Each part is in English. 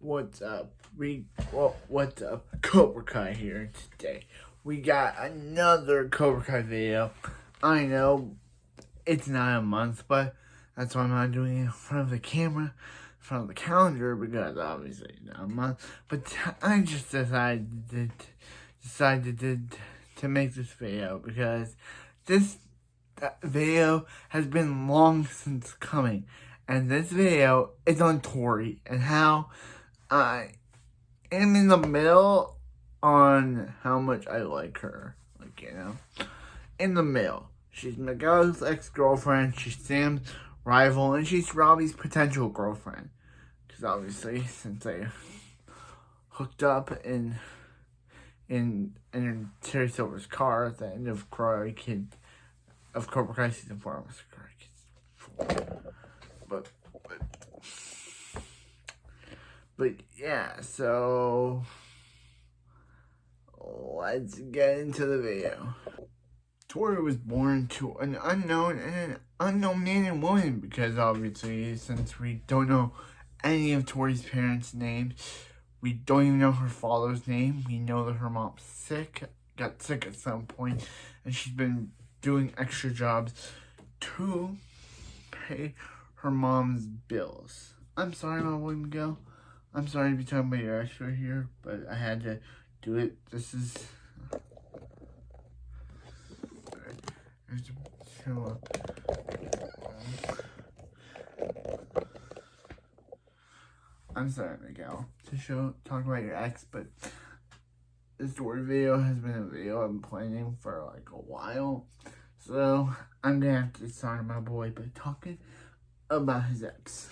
What's up? What's up? Cobra Kai here today. We got another Cobra Kai video. I know it's not a month, but that's why I'm not doing it in front of the camera, in front of the calendar, because obviously it's not a month. But I just decided to make this video because this video has been long since coming, and this video is on Tory and how I am in the middle on how much I like her. Like, in the middle. She's Miguel's ex-girlfriend, she's Sam's rival, and she's Robbie's potential girlfriend. Because obviously, since they hooked up in Terry Silver's car at the end of Cobra Kai season 4, was Karate Kid 4. But yeah, so let's get into the video. Tory was born to an unknown man and woman, because obviously, since we don't know any of Tory's parents' names, we don't even know her father's name. We know that her mom's got sick at some point, and she's been doing extra jobs to pay her mom's bills. I'm sorry, my boy Miguel. I'm sorry to be talking about your ex right here, but I had to do it. This is... I'm sorry, Miguel, to talk about your ex, but this story video has been a video I've been planning for like a while. So I'm gonna have to start my boy by talking about his ex.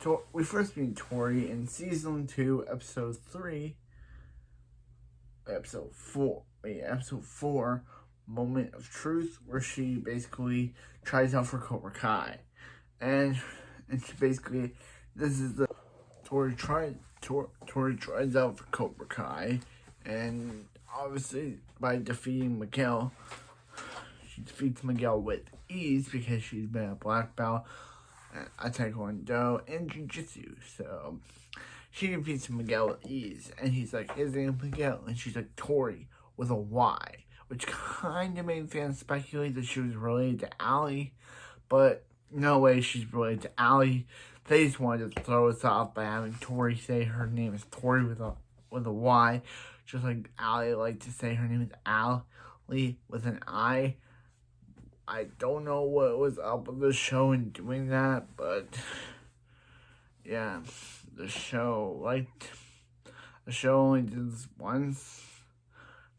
So we first meet Tory in season 2, episode 4, Moment of Truth, where she basically tries out for Cobra Kai, and she basically, this is the Tory tries out for Cobra Kai, and obviously by defeating Miguel, she defeats Miguel with ease because she's been a black belt at Taekwondo and Jiu-Jitsu. So she defeats Miguel with ease, and he's like, his name Miguel, and she's like, Tory with a Y, which kind of made fans speculate that she was related to Allie, but no way she's related to Allie. They just wanted to throw us off by having Tory say her name is Tory with a Y, just like Allie liked to say her name is Allie with an I. I don't know what was up with the show in doing that, but yeah, the show only did this once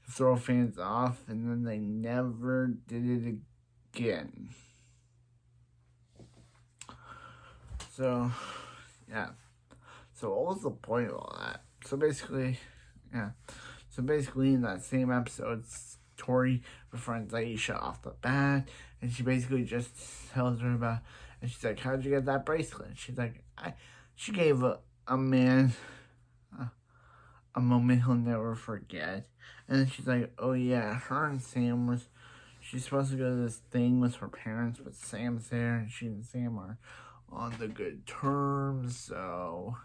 to throw fans off, and then they never did it again. So yeah, so what was the point of all that? So basically in that same episode, Tory befriends Aisha off the bat, and she basically just tells her about, and she's like, how'd you get that bracelet? And she's like, she gave a man a moment he'll never forget. And then she's like, oh yeah, her and Sam she's supposed to go to this thing with her parents, but Sam's there, and she and Sam are on the good terms, so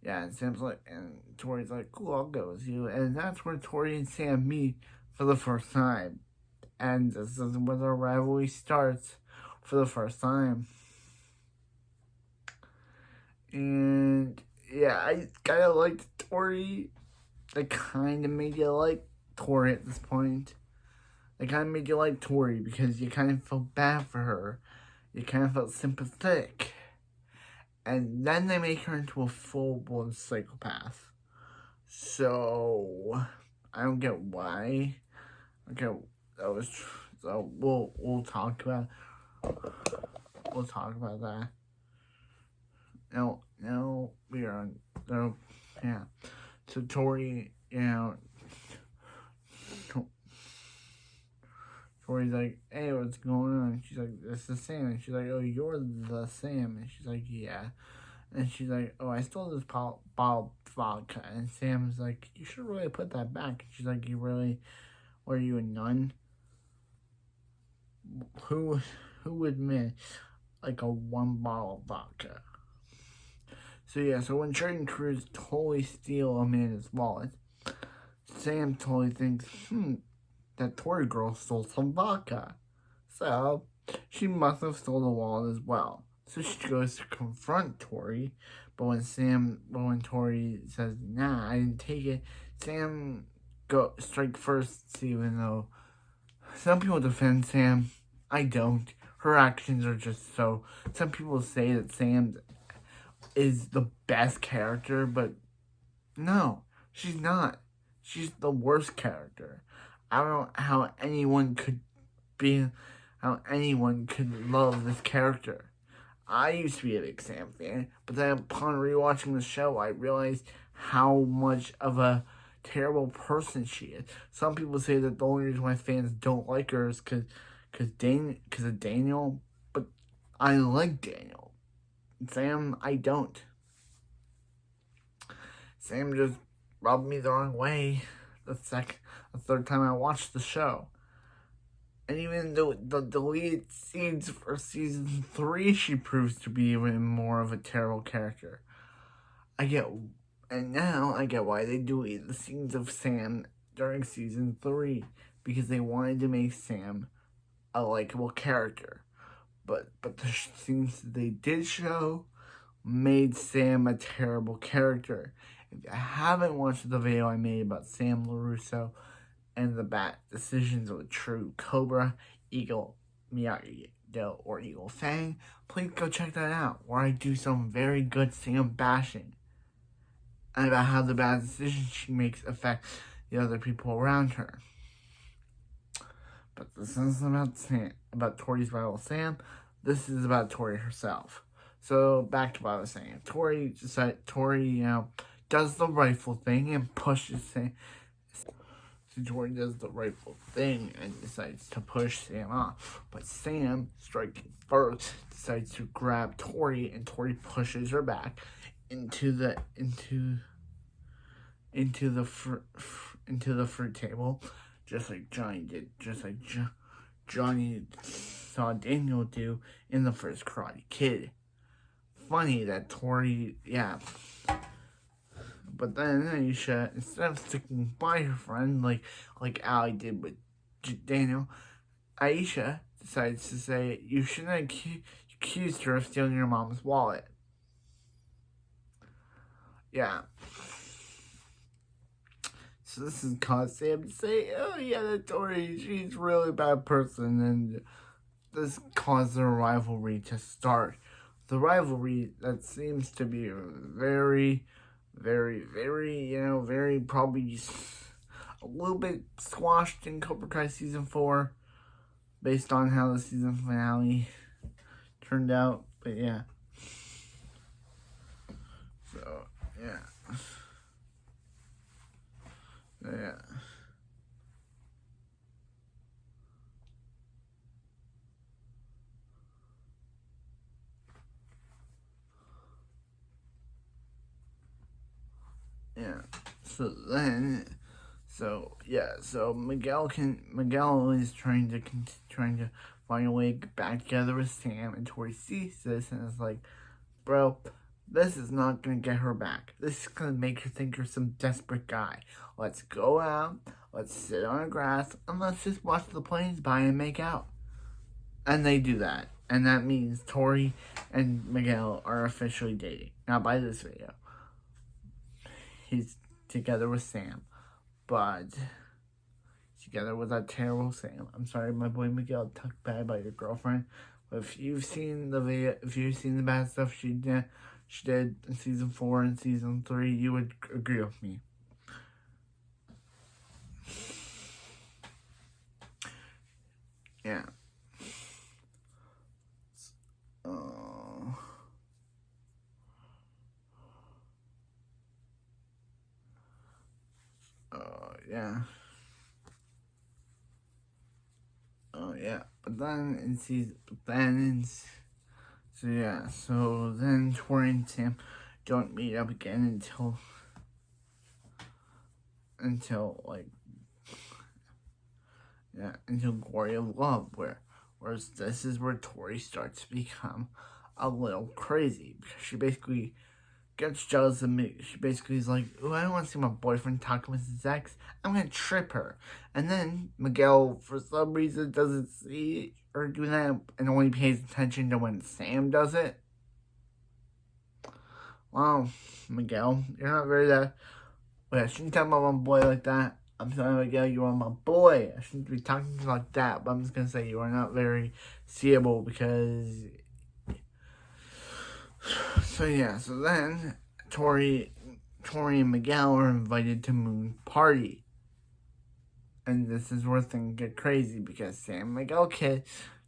yeah, and Sam's like, and Tory's like, cool, I'll go with you. And that's where Tory and Sam meet for the first time. And this is where their rivalry starts for the first time. And yeah, I kind of liked Tory. They kind of made you like Tory at this point. They kind of made you like Tory because you kind of felt bad for her. You kind of felt sympathetic. And then they make her into a full-blown psychopath. So I don't get why. Okay, so we'll talk about that. No, we are on. So yeah. So Tory, Tori's like, hey, what's going on? She's like, it's the Sam. And she's like, oh, you're the Sam. And she's like, yeah. And she's like, oh, I stole this bottle of vodka. And Sam's like, you should really put that back. And she's like, you really, were you a nun? who would miss like a one bottle of vodka? So yeah, so when Trey and Cruz totally steal Amanda's wallet, Sam totally thinks, that Tory girl stole some vodka. So she must have stolen the wallet as well. So she goes to confront Tory, but when Tory says, "Nah, I didn't take it," Sam strike first, even though some people defend Sam. I don't. Her actions are just so. Some people say that Sam is the best character, but no, she's not. She's the worst character. I don't know how anyone could love this character. I used to be a big Sam fan, but then upon rewatching the show, I realized how much of a terrible person she is. Some people say that the only reason why fans don't like her is because of Daniel, but I like Daniel. Sam, I don't. Sam just rubbed me the wrong way the third time I watched the show. And even though the deleted scenes for season 3, she proves to be even more of a terrible character. Now I get why they deleted the scenes of Sam during season 3, because they wanted to make Sam a likable character. But the scenes that they did show made Sam a terrible character. If you haven't watched the video I made about Sam LaRusso and the bad decisions of a true Cobra, Eagle, Miyagi, or Eagle Fang, please go check that out, where I do some very good Sam bashing and about how the bad decisions she makes affect the other people around her. But this isn't about Tori's rival Sam. This is about Tori herself. So back to what I was saying. Tori, does the rightful thing and pushes Sam. So Tori does the rightful thing and decides to push Sam off. But Sam, striking first, decides to grab Tori, and Tori pushes her back into the fruit table, just like Johnny did, just like Johnny saw Daniel do in the first Karate Kid. Funny that Tori, but then Aisha, instead of sticking by her friend like Allie did with Daniel, Aisha decides to say, "You shouldn't have accused her of stealing your mom's wallet." Yeah. So this has caused Sam to say, "Oh yeah, that Tori, she's really a bad person," and this caused their rivalry to start. The rivalry that seems to be very, very, very, very probably a little bit squashed in Cobra Kai Season 4, based on how the season finale turned out. But yeah. So, yeah. Yeah. Yeah. So Miguel is trying to find a way to get back together with Sam, and Tori sees this and is like, "Bro, this is not gonna get her back. This is gonna make her think you're some desperate guy. Let's go out, let's sit on the grass, and let's just watch the planes by and make out." And they do that. And that means Tori and Miguel are officially dating. Not by this video. He's together with Sam. But together with that terrible Sam. I'm sorry, my boy Miguel talked bad about your girlfriend. But if you've seen the video, if you've seen the bad stuff she did in season 4 and season 3, you would agree with me. Yeah. Yeah. Oh yeah. But then so then Tori and Sam don't meet up again until Glory of Love, Whereas this is where Tory starts to become a little crazy because she basically gets jealous of me. She basically is like, "Oh, I don't want to see my boyfriend talking with his ex. I'm gonna trip her." And then Miguel, for some reason, doesn't see her do that and only pays attention to when Sam does it. Wow, Miguel, you're not very that. Wait, I shouldn't talk about my boy like that. I'm sorry, Miguel, you are my boy. I shouldn't be talking like that, but I'm just gonna say you are not very seeable because. So yeah, so then Tory and Miguel are invited to Moon Party. And this is where things get crazy because Sam and Miguel kiss,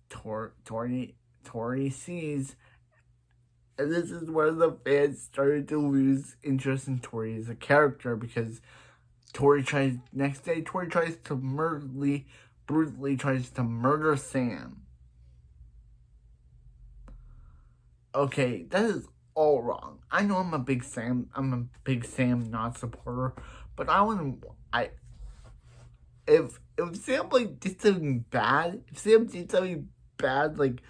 Tory sees, and this is where the fans started to lose interest in Tory as a character because Tory tries to brutally tries to murder Sam. Okay, that is all wrong. I know I'm a big Sam not supporter, but if Sam like did something bad, like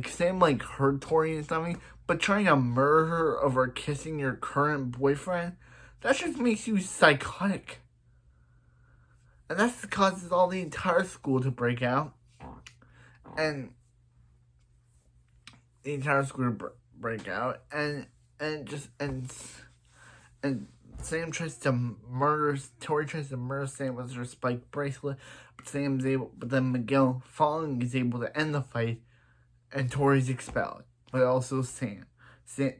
Sam like hurt Tori and something, but trying to murder her over kissing your current boyfriend, that just makes you psychotic. And that causes all the entire school to break out. And the entire school to break out. And Sam tries to murder, Tori tries to murder Sam with her spike bracelet, but then Miguel, falling, is able to end the fight, and Tori's expelled. But also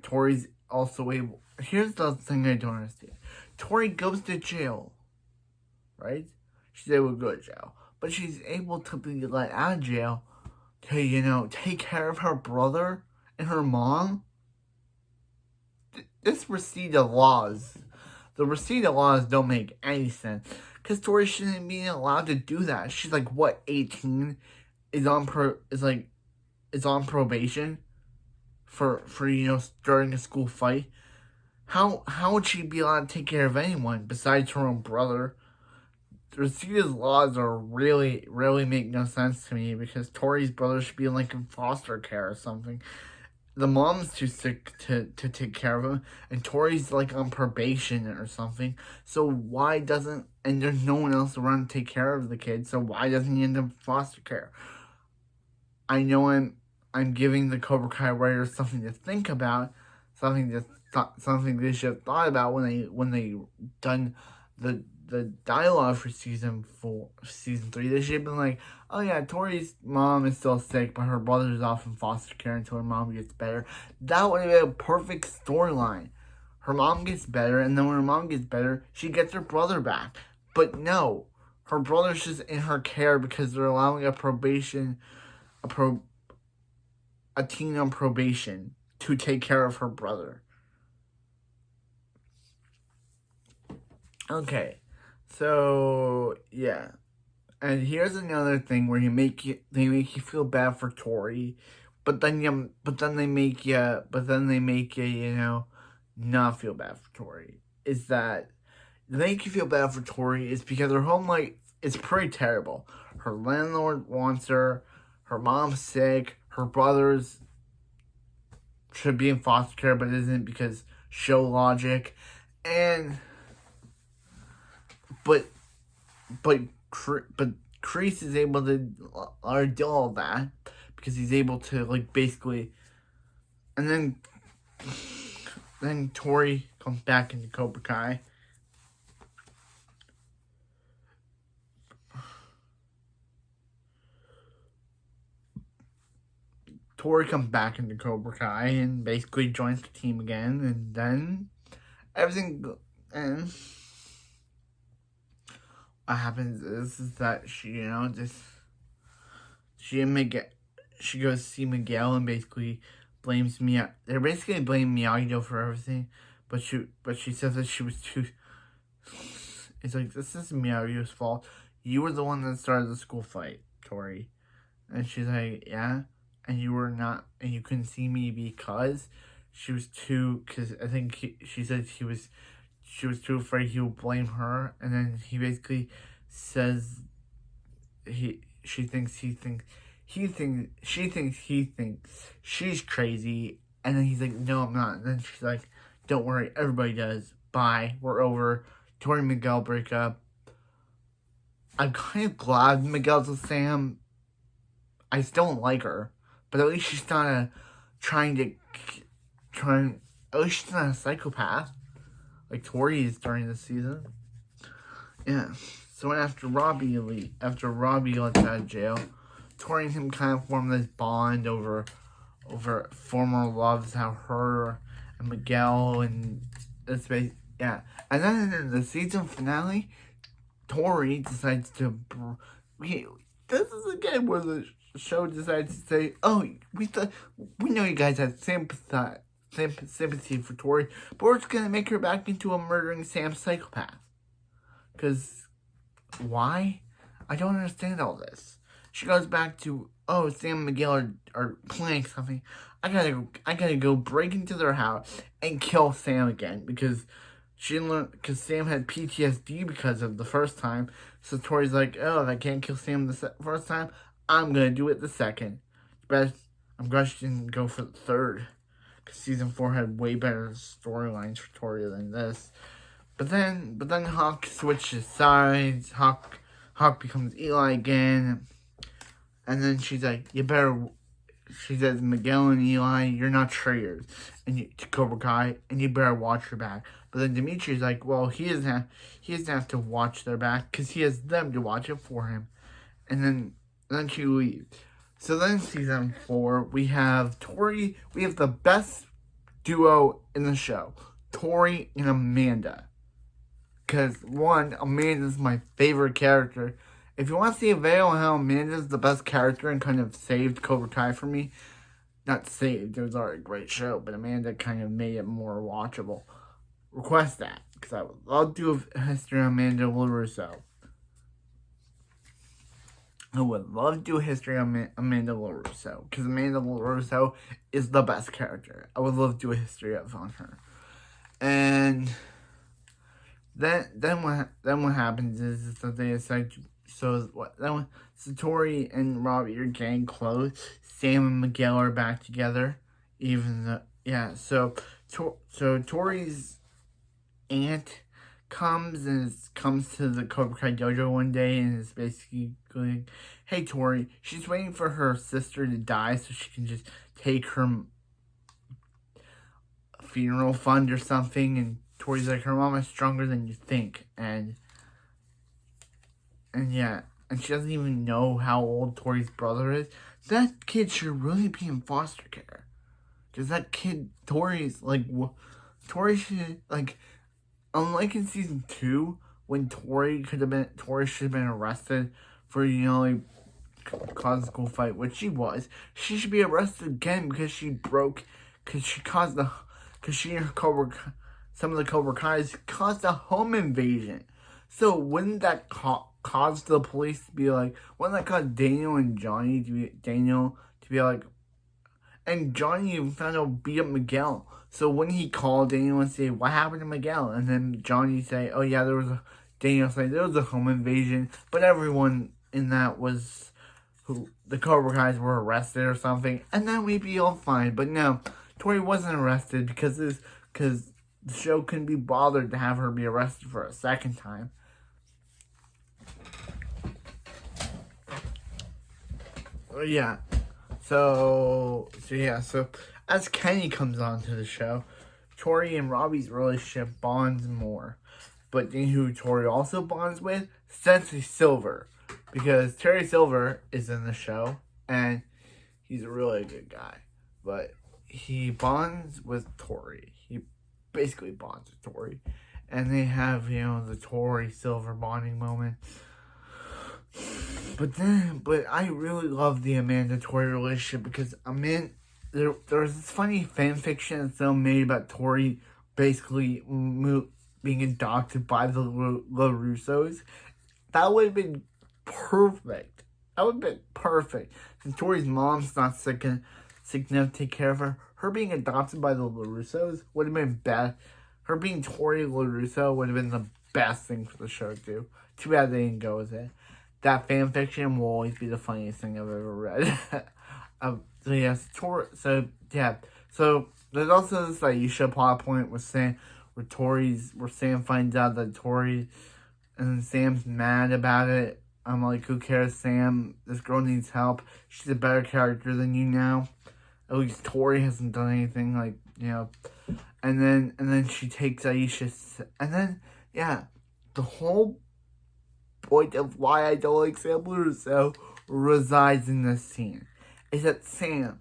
Tori's also able, here's the thing I don't understand. Tori goes to jail, right? She's able to go to jail, but she's able to be let out of jail to, take care of her brother and her mom. This Reseda laws. The Reseda laws don't make any sense. Because Tori shouldn't be allowed to do that. She's like, what, 18? Is on probation for starting a school fight. How would she be allowed to take care of anyone besides her own brother? Reseda's laws are really make no sense to me because Tori's brother should be like in foster care or something. The mom's too sick to take care of him, and Tori's like on probation or something. So why doesn't, and there's no one else around to take care of the kid, so why doesn't he end up in foster care? I know I'm giving the Cobra Kai writers something to think about, something they should have thought about when they done the dialogue for season 3. They should have been like, oh yeah, Tori's mom is still sick, but her brother's off in foster care until her mom gets better. That would have been a perfect storyline. Her mom gets better, and then when her mom gets better, she gets her brother back. But no, her brother's just in her care because they're allowing a teen on probation to take care of her brother. Okay, so yeah, and here's another thing where they make you feel bad for Tori, but then they make you not feel bad for Tori. Is that they make you feel bad for Tori is because her home life is pretty terrible. Her landlord wants her. Her mom's sick. Her brothers should be in foster care, but isn't because show logic, and but Kreese is able to do all that because he's able to basically, and then Tori comes back into Cobra Kai. Tori comes back into Cobra Kai and basically joins the team again, and then everything, and what happens is that she goes to see Miguel and basically blames Miyagi. They're basically blaming Miyagi for everything, but she says that she was too. It's like, this is Miyagi's fault. You were the one that started the school fight, Tori. And she's like, yeah, and you were not, and you couldn't see me because because I think she said she was too afraid he would blame her, and then he basically says he she thinks he thinks she's crazy, and then he's like, no, I'm not. And then she's like, don't worry, everybody does. Bye, we're over. Tory and Miguel break up. I'm kind of glad Miguel's with Sam. I still don't like her, but at least she's not at least she's not a psychopath like Tory is during this season. Yeah. So after Robbie gets out of jail, Tory and him kind of form this bond over former loves, how her and Miguel and this yeah. And then in the season finale, Tory decides to. This is again where the show decides to say, "Oh, we know you guys have sympathy for Tory, but we're just gonna make her back into a murdering Sam psychopath." Because why? I don't understand all this. She goes back to, oh, Sam and Miguel are planning something. I gotta go break into their house and kill Sam again because Sam had PTSD because of the first time. So Tori's like, oh, if I can't kill Sam the first time, I'm gonna do it the second. But I'm glad she didn't go for the third, because season 4 had way better storylines for Tori than this. But then Hawk switches sides. Hawk becomes Eli again, and then she's like, she says, Miguel and Eli, you're not traitors, to Cobra Kai, and you better watch your back. But then Dimitri's like, well, he doesn't have to watch their back, because he has them to watch it for him. And then she leaves. So then season 4, we have Tori, we have the best duo in the show, Tori and Amanda. Because, one, Amanda's my favorite character. If you want to see a video on how Amanda's the best character and kind of saved Cobra Kai for me, not saved, it was already a great show, but Amanda kind of made it more watchable. Request that, because I would love to do a history of Amanda LaRusso. I would love to do a history of Amanda LaRusso, because Amanda LaRusso is the best character. I would love to do a history on her. And then what happens is that they decide to, so Tori and Robbie are getting close. Sam and Miguel are back together, even though, yeah. So Tori's aunt comes to the Cobra Kai dojo one day and is basically going, "Hey Tori, she's waiting for her sister to die so she can just take her funeral fund or something." And Tori's like, her mom is stronger than you think, and yeah, and she doesn't even know how old Tori's brother is. That kid should really be in foster care, because that kid, Tori should, like, unlike in season 2, when Tori should have been arrested for, causing a school fight, which she was. She should be arrested again because she and some of the Cobra Kais caused a home invasion. So wouldn't that cause the police to be like, wouldn't that cause Daniel and Johnny to be like, and Johnny even found out beat up Miguel. So wouldn't he call Daniel and say, what happened to Miguel? And then Johnny say, oh yeah, Daniel say there was a home invasion, but everyone in that was the Cobra Kais were arrested or something, and then we'd be all fine. But no, Tori wasn't arrested because the show couldn't be bothered to have her be arrested for a second time. Yeah. So as Kenny comes onto the show, Tori and Robbie's relationship bonds more. But you know who Tori also bonds with? Sensei Silver. Because Terry Silver is in the show, and he's a really good guy. But he bonds with Tori. He basically bonds with Tori. And they have, the Tori Silver bonding moment. But I really love the Amanda Tori relationship, because there was this funny fan fiction film made about Tori basically being adopted by the LaRussos. That would have been perfect. Since Tori's mom's not sick enough to take care of her, her being adopted by the LaRussos would have been bad. Her being Tori LaRusso would have been the best thing for the show to do. Too bad they didn't go with it. that fan fiction will always be the funniest thing I've ever read. So yes, so there's also this Aisha plot point with Sam, where Sam finds out that Tory and Sam's mad about it. I'm like, who cares, Sam? This girl needs help. She's a better character than you now. At least Tory hasn't done anything, like, you know. And then she takes Aisha, and then the whole point of why I don't like Sam Russo resides in this scene. Is that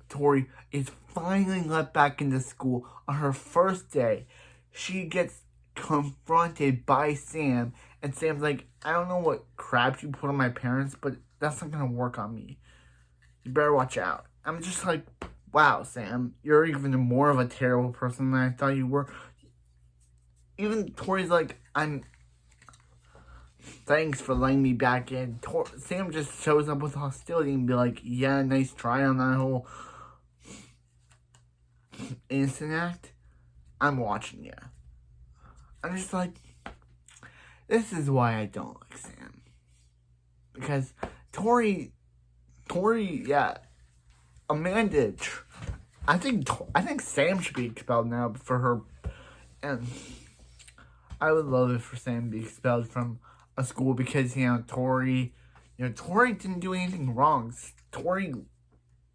Tory, is finally let back into school on her first day. She gets confronted by Sam, and Sam's like, I don't know what crap you put on my parents, but that's not gonna work on me. You better watch out. I'm just like, wow, Sam, you're even more of a terrible person than I thought you were. Even Tory's like, thanks for letting me back in. Sam just shows up with hostility and be like, yeah, nice try on that whole innocent act. I'm watching you. I'm just like, this is why I don't like Sam. Because Tory, Amanda, I think Sam should be expelled now for her, and I would love it for Sam to be expelled from a school because, Tory didn't do anything wrong. Tory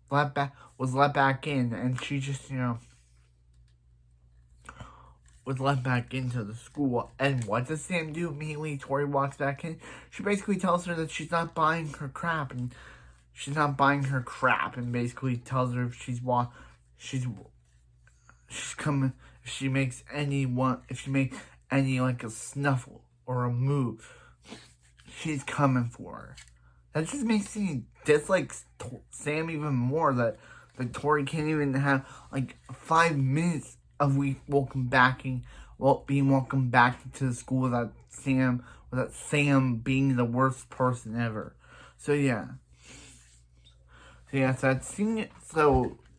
was let back in, and she just, was let back into the school. And what does Sam do? Immediately, Tory walks back in. She basically tells her that she's not buying her crap, and basically tells her if she's coming, if she makes any like a snuffle or a move, she's coming for her. That just makes me dislike Sam even more, that Tory can't even have like 5 minutes of being welcomed back into the school without Sam being the worst person ever. So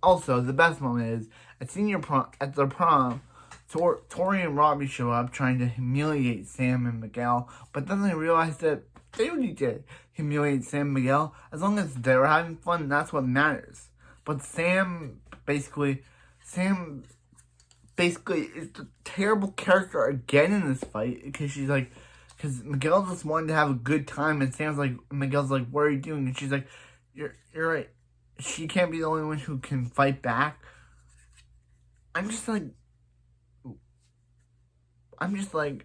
also the best moment is at the prom, Tory and Robbie show up trying to humiliate Sam and Miguel, but then they realize that they don't need to humiliate Sam and Miguel. As long as they're having fun, that's what matters. But Sam basically is the terrible character again in this fight, because Miguel just wanted to have a good time, and Miguel's like, what are you doing? And she's like, you're right. She can't be the only one who can fight back. I'm just like, that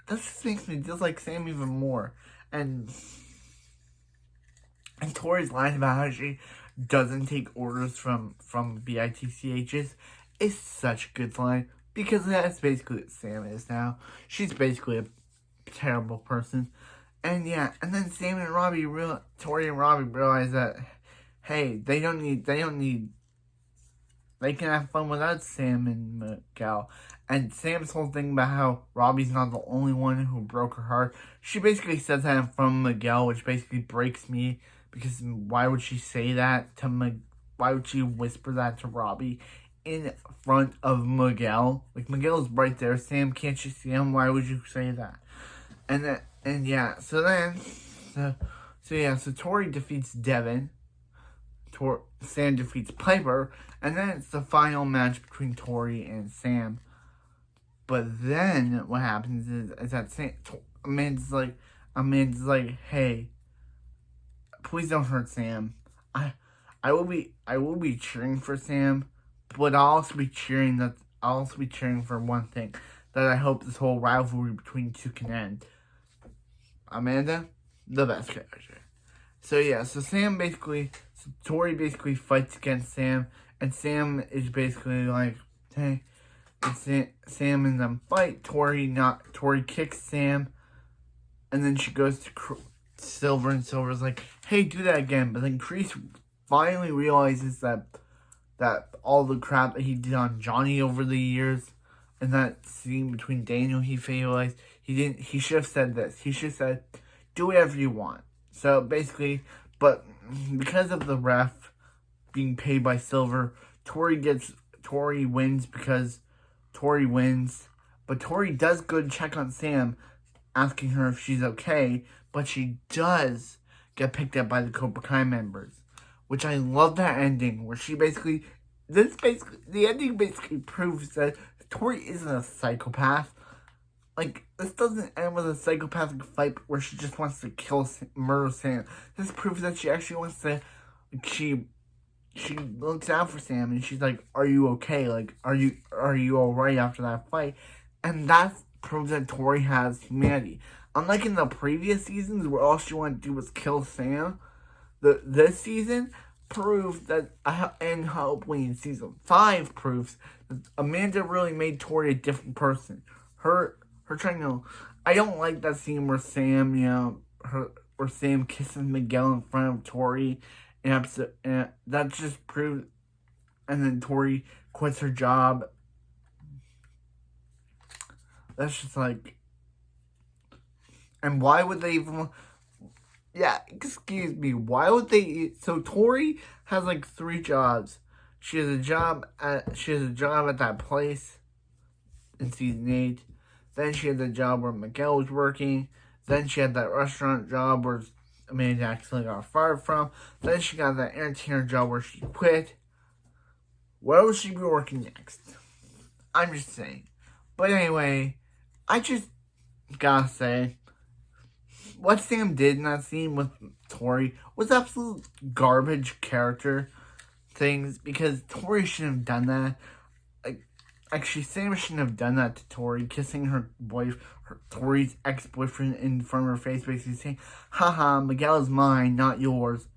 just makes me dislike Sam even more. And Tori's line about how she doesn't take orders from BITCHs is such a good line, because that's basically what Sam is now. She's basically a terrible person. And then Tory and Robbie realize that, hey, they can have fun without Sam and Miguel. And Sam's whole thing about how Robbie's not the only one who broke her heart, she basically says that from Miguel, which basically breaks me, because why would she say that to why would she whisper that to Robbie in front of Miguel? Like, Miguel's right there. Sam, can't you see him? Why would you say that? So Tory defeats Devin. Sam defeats Piper, and then it's the final match between Tory and Sam. But then what happens is that Amanda's like, hey, please don't hurt Sam. I will be cheering for Sam, but I'll also be cheering for one thing, that I hope this whole rivalry between two can end. Amanda, the best character. So Tory basically fights against Sam, and Sam is basically like, hey, Sam and them fight. Tory kicks Sam, and then she goes to Silver, and Silver's like, hey, do that again. But then Kreese finally realizes that all the crap that he did on Johnny over the years, and that scene between Daniel, he realized he should have said this. He should have said, do whatever you want. So basically, but because of the ref being paid by Silver, Tory wins because Tory wins. But Tory does go to check on Sam, asking her if she's okay, but she does get picked up by the Cobra Kai members. Which I love that ending, where the ending basically proves that Tory isn't a psychopath. Like, this doesn't end with a psychopathic fight where she just wants to murder Sam. This proves that she actually wants to, she looks out for Sam and she's like, are you okay? Like, are you alright after that fight? And that proves that Tory has humanity. Unlike in the previous seasons where all she wanted to do was kill Sam, this season proves that, and hopefully in season 5 proves that Amanda really made Tory a different person. Her trying to, I don't like that scene where Sam, where Sam kisses Miguel in front of Tory, and that just proves, and then Tory quits her job. That's just like, and why would they even, yeah, excuse me, why would they, so Tory has like 3 jobs. She has a job at that place in season 8. Then she had the job where Miguel was working. Then she had that restaurant job where Amanda actually got fired from. Then she got that entertainer job where she quit. Where will she be working next? I'm just saying. But anyway, I just gotta say, what Sam did in that scene with Tory was absolute garbage character things, because Tory shouldn't have done that. Actually, Sam shouldn't have done that to Tory, kissing Tory's ex-boyfriend in front of her face, basically saying, haha, Miguel is mine, not yours.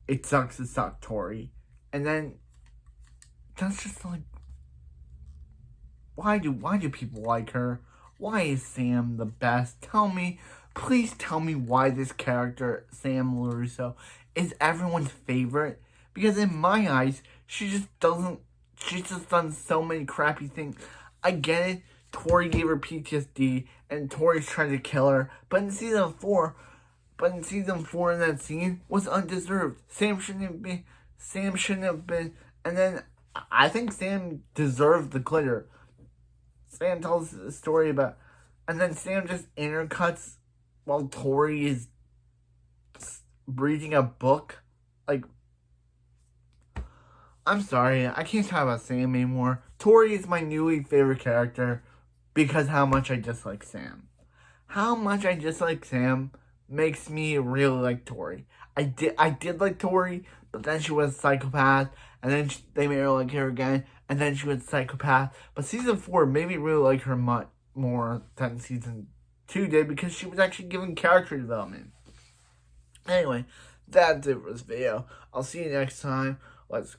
It sucks to suck, Tory. And then, that's just like, why do people like her? Why is Sam the best? Please tell me why this character, Sam LaRusso, is everyone's favorite. Because in my eyes, she's just done so many crappy things. I get it, Tory gave her PTSD, and Tory's trying to kill her. But in season 4, in that scene was undeserved. Sam shouldn't have been. And then I think Sam deserved the glitter. Sam tells a story about, and then Sam just intercuts while Tory is reading a book. Like, I'm sorry, I can't talk about Sam anymore. Tory is my newly favorite character because how much I dislike Sam. How much I dislike Sam makes me really like Tory. I did like Tory, but then she was a psychopath, and then they made her like her again, and then she was a psychopath. But season 4 made me really like her much more than season 2 did, because she was actually given character development. Anyway, that's it for this video. I'll see you next time. Let's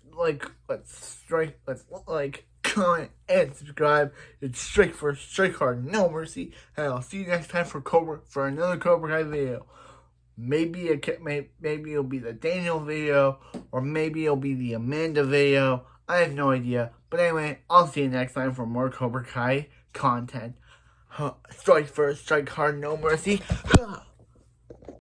comment, and subscribe. It's strike hard, no mercy. And I'll see you next time for another Cobra Kai video. Maybe it'll be the Daniel video, or maybe it'll be the Amanda video. I have no idea. But anyway, I'll see you next time for more Cobra Kai content. Strike hard, no mercy.